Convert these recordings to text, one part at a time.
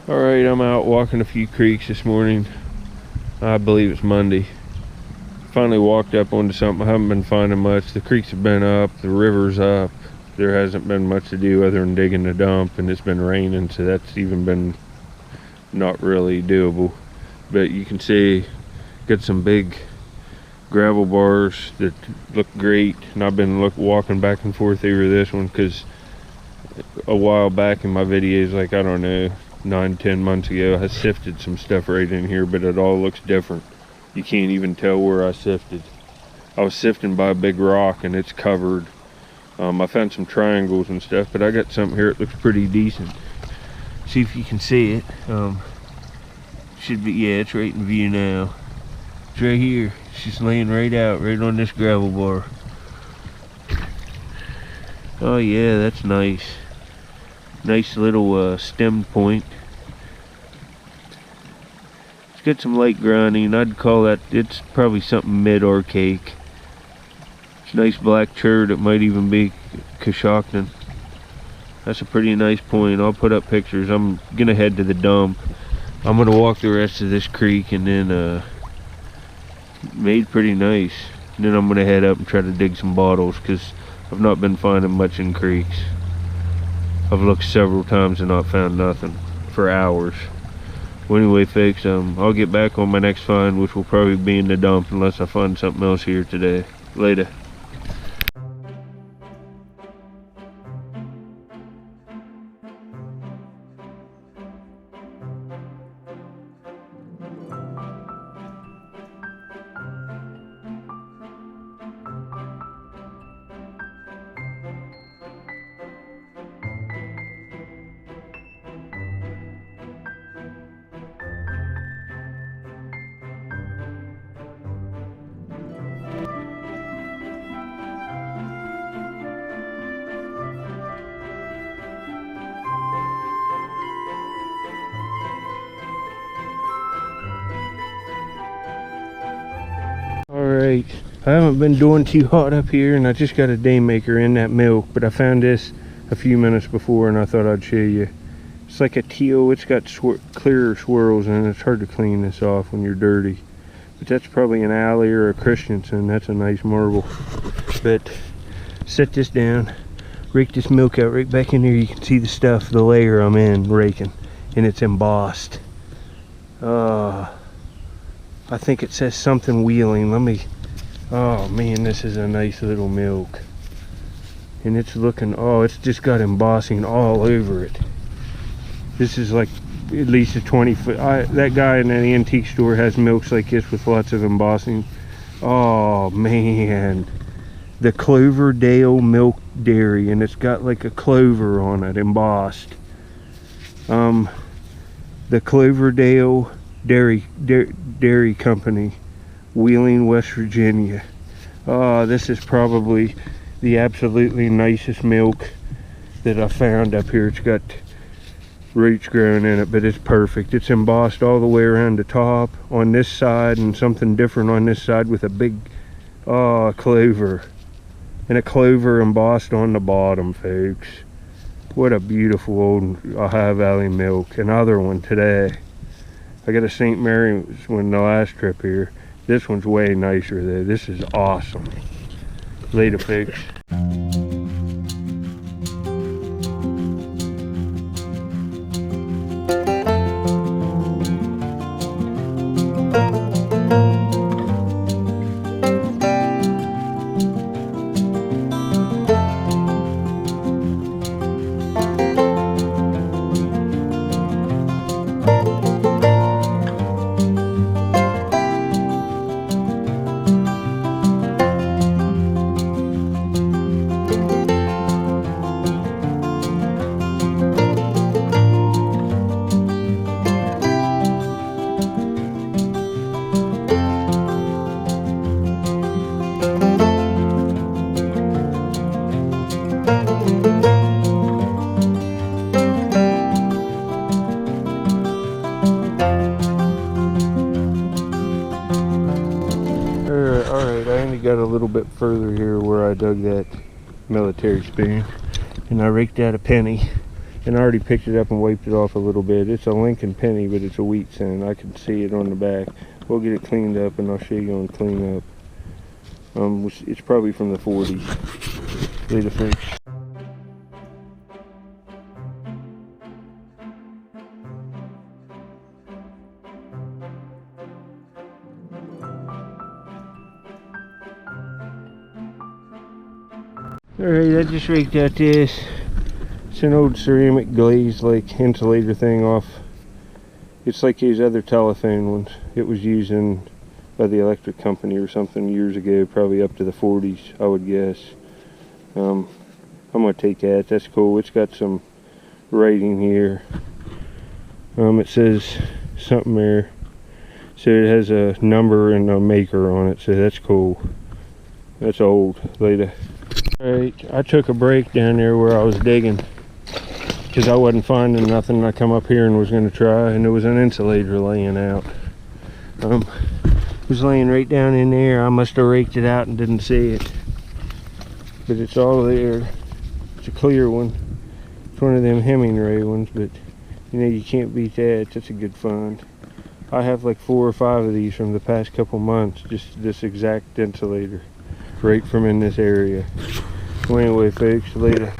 Alright, I'm out walking a few creeks this morning. I believe it's Monday. Finally walked up onto something. I haven't been finding much. The creeks have been up, the river's up. There hasn't been much to do other than digging the dump, and it's been raining, so that's even been not really doable. But you can see, got some big gravel bars that look great, and I've been walking back and forth over this one because a while back in my videos, like I don't know, 9-10 months ago, I sifted some stuff right in here, but it all looks different. You can't even tell where I sifted. I was sifting by a big rock and it's covered. I found some triangles and stuff, but I got something here that looks pretty decent. See if you can see it. Should be, yeah, it's right in view now. It's right here. It's just laying right out, right on this gravel bar. Oh yeah, that's nice. Nice little stem point. It's got some light grinding. I'd call that, it's probably something mid-archaic. It's a nice black churd. It might even be Coshocton. That's a pretty nice point. I'll put up pictures. I'm gonna head to the dump. I'm gonna walk the rest of this creek and then made pretty nice. And then I'm gonna head up and try to dig some bottles because I've not been finding much in creeks. I've looked several times and not found nothing for hours. Well, anyway, folks, I'll get back on my next find, which will probably be in the dump unless I find something else here today. Later. Alright, I haven't been doing too hot up here, and I just got a day maker in that milk, but I found this a few minutes before and I thought I'd show you. It's like a teal. It's got clearer swirls and it's hard to clean this off when you're dirty. But that's probably an Alley or a Christensen. That's a nice marble. But set this down, rake this milk out right back in here. You can see the stuff, the layer I'm in raking, and it's embossed. I think it says something wheeling. Let me, oh man, this is a nice little milk. And it's looking, oh, it's just got embossing all over it. This is like at least a 20-foot. That guy in that antique store has milks like this with lots of embossing. Oh man, the Cloverdale Milk Dairy, and it's got like a clover on it embossed. The Cloverdale Dairy Company, Wheeling, West Virginia. Oh, this is probably the absolutely nicest milk that I found up here. It's got roots growing in it, but it's perfect. It's embossed all the way around the top on this side, and something different on this side with a big clover, and a clover embossed on the bottom, folks. What a beautiful old Ohio Valley milk. Another one today. I got a St. Mary's one the last trip here. This one's way nicer though. This is awesome. Later, folks. Got a little bit further here where I dug that military spoon, and I raked out a penny, and I already picked it up and wiped it off a little bit. It's a Lincoln penny, but it's a wheat cent. I can see it on the back. We'll get it cleaned up, and I'll show you on cleanup. It's probably from the 40s. Later, folks. Alright, I just raked out this. It's an old ceramic glazed like insulator thing off. It's like these other telephone ones. It was used by the electric company or something years ago, probably up to the 40s, I would guess. I'm gonna take that. That's cool. It's got some writing here. It says something there. So it has a number and a maker on it, so that's cool. That's old. Later. Alright, I took a break down there where I was digging because I wasn't finding nothing. I come up here and was going to try, and there was an insulator laying out. It was laying right down in there. I must have raked it out and didn't see it, but it's all there. It's a clear one. It's one of them Hemingway ones, but you know, you can't beat that. That's a good find. I have like 4 or 5 of these from the past couple months, just this exact insulator right from in this area. Well, anyway, folks, later.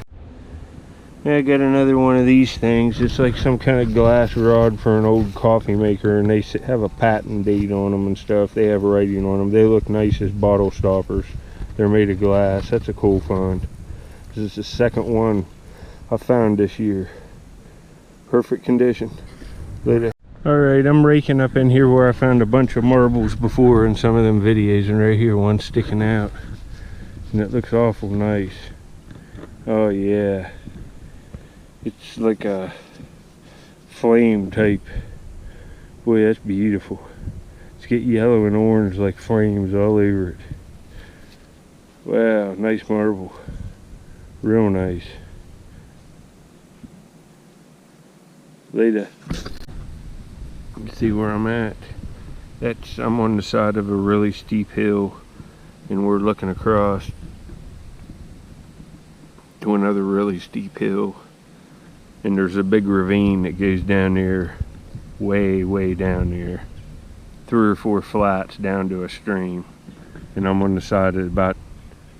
Yeah, I got another one of these things. It's like some kind of glass rod for an old coffee maker, and they have a patent date on them and stuff. They have writing on them. They look nice as bottle stoppers. They're made of glass. That's a cool find. This is the second one I found this year. Perfect condition. Later. Alright, I'm raking up in here where I found a bunch of marbles before in some of them videos, and right here one's sticking out. And it looks awful nice. Oh yeah. It's like a flame type. Boy, that's beautiful. It's got yellow and orange like flames all over it. Wow, nice marble. Real nice. Later. Let's see where I'm at. I'm on the side of a really steep hill, and we're looking across to another really steep hill, and there's a big ravine that goes down there, way down there, 3 or 4 flats down to a stream, and I'm on the side of about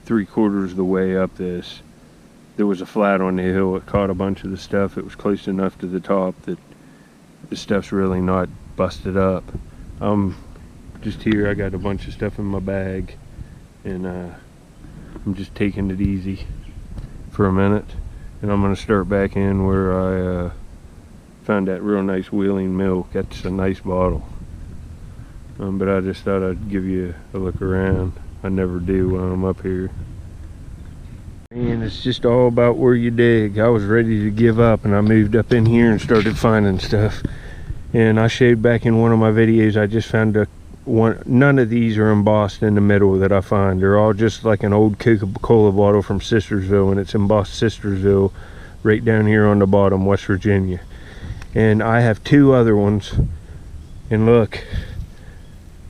3/4 of the way up this. There was a flat on the hill. It caught a bunch of the stuff. It was close enough to the top that the stuff's really not busted up. Just here, I got a bunch of stuff in my bag, and I'm just taking it easy for a minute, and I'm going to start back in where I found that real nice Wheeling milk. That's a nice bottle, but I just thought I'd give you a look around. I never do when I'm up here. And it's just all about where you dig. I was ready to give up, and I moved up in here and started finding stuff. And I showed back in one of my videos, I just found none of these are embossed in the middle that I find. They're all just like an old Coca-Cola bottle from Sistersville, and it's embossed Sistersville right down here on the bottom, West Virginia. And I have 2 other ones, and look,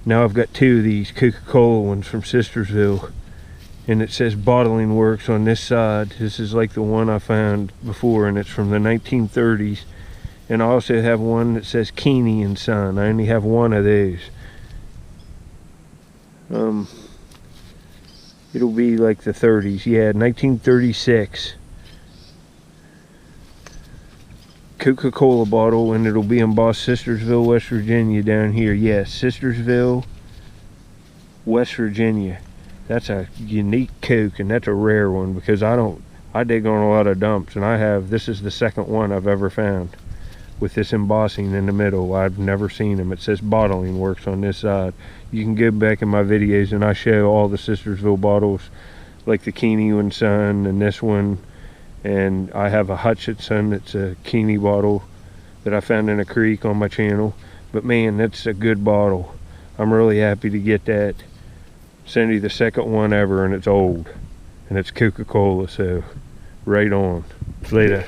now I've got 2 of these Coca-Cola ones from Sistersville, and it says Bottling Works on this side. This is like the one I found before, and it's from the 1930s. And I also have one that says Keeney and Son. I only have one of those. It'll be like the 30s. Yeah, 1936. Coca-Cola bottle, and it'll be embossed Sistersville, West Virginia down here. Yes, Sistersville, West Virginia. That's a unique Coke, and that's a rare one because I dig on a lot of dumps, and this is the second one I've ever found with this embossing in the middle. I've never seen them. It says Bottling Works on this side. You can go back in my videos and I show all the Sistersville bottles, like the Keeney and Son and this one, and I have a Hutchinson that's a Keeney bottle that I found in a creek on my channel. But man, that's a good bottle. I'm really happy to get that. It's only the second one ever, and it's old, and it's Coca-Cola, so right on. Later.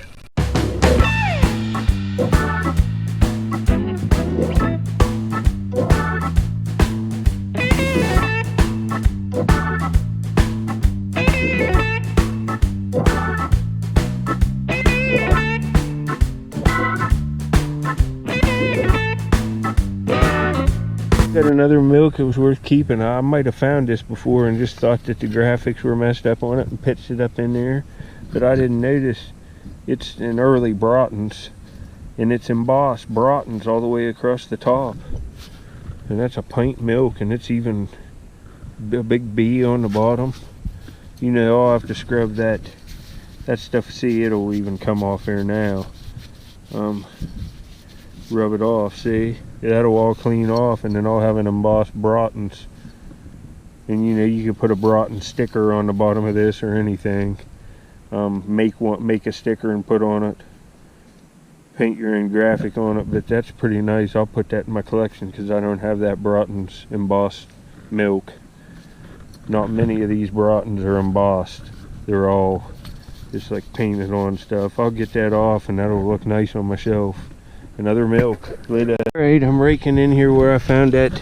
Got another milk. It was worth keeping. I might have found this before and just thought that the graphics were messed up on it and pitched it up in there, but I didn't notice. It's an early Broughton's, and it's embossed Broughton's all the way across the top, and that's a pint milk, and it's even a big B on the bottom. You know, I'll have to scrub that stuff. See, it'll even come off here now. Rub it off, see, that'll all clean off, and then I'll have an embossed Broughton's. And you know, you can put a Broughton sticker on the bottom of this or anything. Make a sticker and put on it, paint your own graphic on it. But that's pretty nice. I'll put that in my collection because I don't have that Broughton's embossed milk. Not many of these Broughton's are embossed. They're all just like painted on stuff. I'll get that off and that'll look nice on my shelf. Another milk. Alright, I'm raking in here where I found that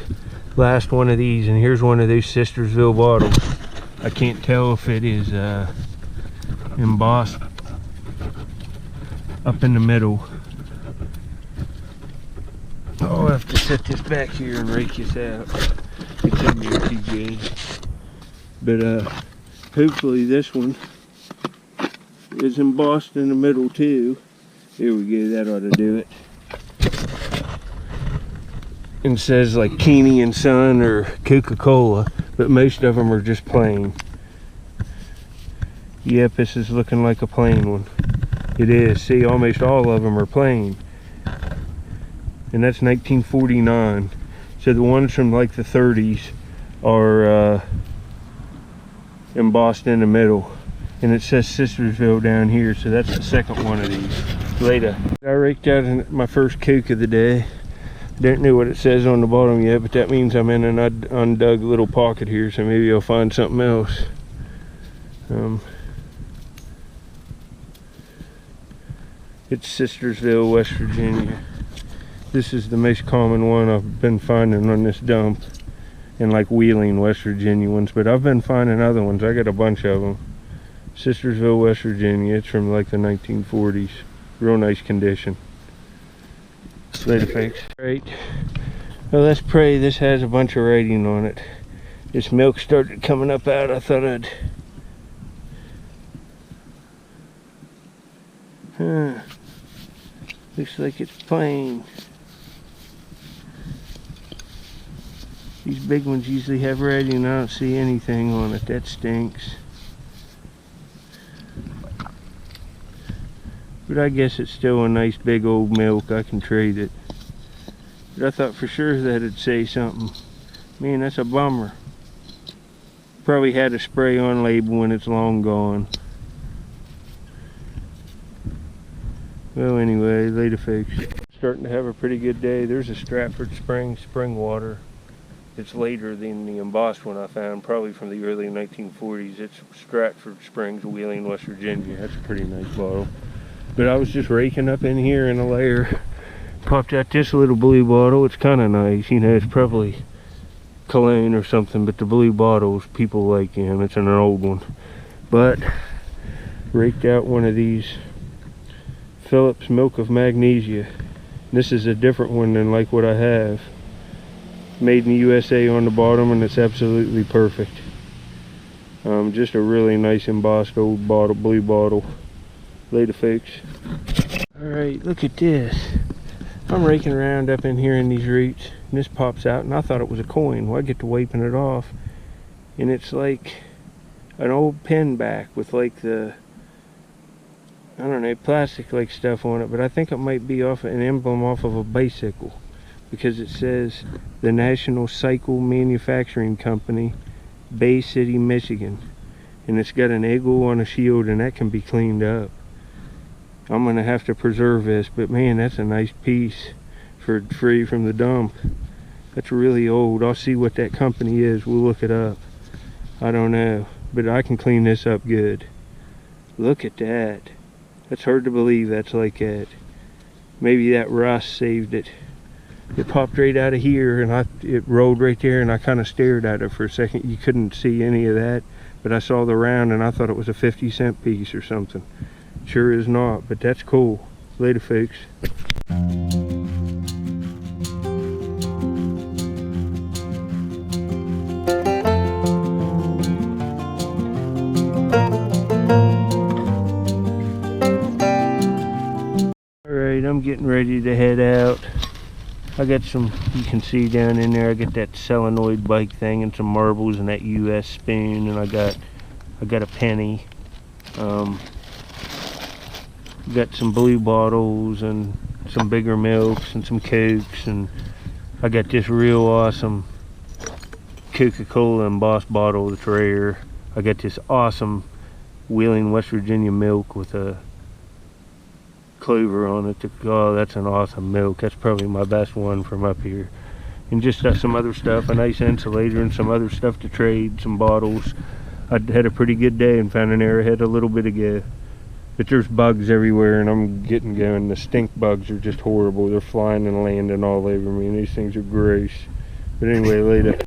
last one of these, and here's one of those Sistersville bottles. I can't tell if it is embossed up in the middle. I'll have to set this back here and rake this out. It's in there, TJ. But hopefully this one is embossed in the middle too. Here we go, that ought to do it. And says like Keeney and Son or Coca-Cola, but most of them are just plain. Yep, this is looking like a plain one. It is. See, almost all of them are plain. And that's 1949. So the ones from like the 30s are embossed in the middle. And it says Sistersville down here, so that's the second one of these. Later. I raked out my first Coke of the day. Don't know what it says on the bottom yet, but that means I'm in an undug little pocket here, so maybe I'll find something else. It's Sistersville, West Virginia. This is the most common one I've been finding on this dump, and like Wheeling, West Virginia ones, but I've been finding other ones. I got a bunch of them. Sistersville, West Virginia. It's from like the 1940s. Real nice condition. Later, folks. Right. Well, let's pray this has a bunch of writing on it. This milk started coming up out. I thought I'd... Looks like it's plain. These big ones usually have writing. I don't see anything on it. That stinks. But I guess it's still a nice big old milk. I can trade it. But I thought for sure that it'd say something. Man, that's a bummer. Probably had a spray on label when it's long gone. Well, anyway, later, folks. Starting to have a pretty good day. There's a Stratford Springs spring water. It's later than the embossed one I found, probably from the early 1940s. It's Stratford Springs, Wheeling, West Virginia. That's a pretty nice bottle. But I was just raking up in here in a layer. Popped out this little blue bottle. It's kind of nice. You know, it's probably cologne or something, but the blue bottles, people like them. It's an old one. But raked out one of these Phillips Milk of Magnesia. This is a different one than like what I have. Made in the USA on the bottom, and it's absolutely perfect. Just a really nice embossed old bottle, blue bottle. Later, folks. Alright, look at this. I'm raking around up in here in these roots, and this pops out, and I thought it was a coin. Well, I get to wiping it off, and it's like an old pen back with like the, I don't know, plastic like stuff on it, but I think it might be off an emblem off of a bicycle, because it says the National Cycle Manufacturing Company, Bay City, Michigan, and it's got an eagle on a shield, and that can be cleaned up. I'm gonna have to preserve this, but man, that's a nice piece for free from the dump. That's really old. I'll see what that company is. We'll look it up. I don't know, but I can clean this up good. Look at that. That's hard to believe that's like that. Maybe that rust saved it. It popped right out of here, and it rolled right there, and I kind of stared at it for a second. You couldn't see any of that, but I saw the round, and I thought it was a 50-cent piece or something. Sure is not, but that's cool. Later, folks. I'm getting ready to head out. I got some, you can see down in there, I got that solenoid bike thing and some marbles and that US spoon, and I got a penny. Got some blue bottles and some bigger milks and some Cokes, and I got this real awesome Coca-Cola embossed bottle that's rare. I got this awesome Wheeling, West Virginia milk with a clover on it. Oh, that's an awesome milk. That's probably my best one from up here. And just got some other stuff, a nice insulator and some other stuff to trade, some bottles. I had a pretty good day and found an Arrowhead a little bit ago. But there's bugs everywhere and I'm getting going. The stink bugs are just horrible. They're flying and landing all over me and these things are gross. But anyway, later.